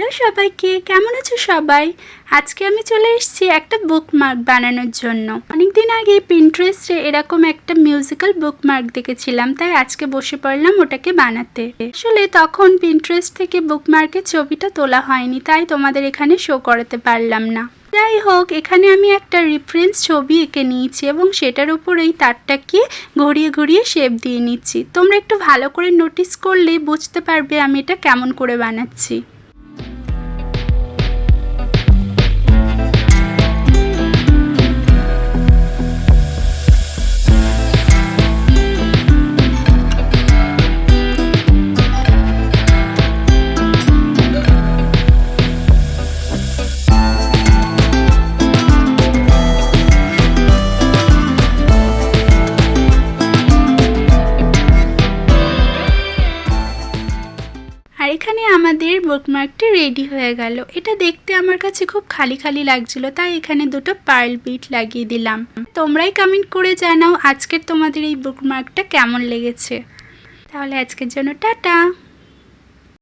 Hello সবাইকে, কেমন আছো সবাই? আজকে আমি চলে এসেছি একটা বুকমার্ক বানানোর জন্য। অনেকদিন আগে পিন্টারেস্টে এরকম একটা মিউজিক্যাল বুকমার্ক দেখেছিলাম, তাই আজকে বসে পড়লাম ওটাকে বানাতে। আসলে তখন পিন্টারেস্ট থেকে বুকমার্কের ছবিটা তোলা হয়নি, তাই তোমাদের এখানে শো করাতে পারলাম না। যাই হোক, এখানে আমি একটা রেফারেন্স ছবি এঁকে নিয়েছি এবং সেটার উপর এই তারটাকে ঘুরিয়ে ঘুরিয়ে শেপ দিয়ে নিচ্ছি। তোমরা একটু ভালো করে নোটিস করলেই বুঝতে পারবে আমি এটা কেমন করে বানাচ্ছি। আর এখানে আমাদের বুকমার্কটি রেডি হয়ে গেল। এটা দেখতে আমার কাছে খুব খালি খালি লাগছিল, তাই এখানে দুটো পার্ল বিট লাগিয়ে দিলাম। তোমরাই কমেন্ট করে জানাও আজকের তোমাদের এই বুকমার্কটা কেমন লেগেছে। তাহলে আজকের জন্য টাটা।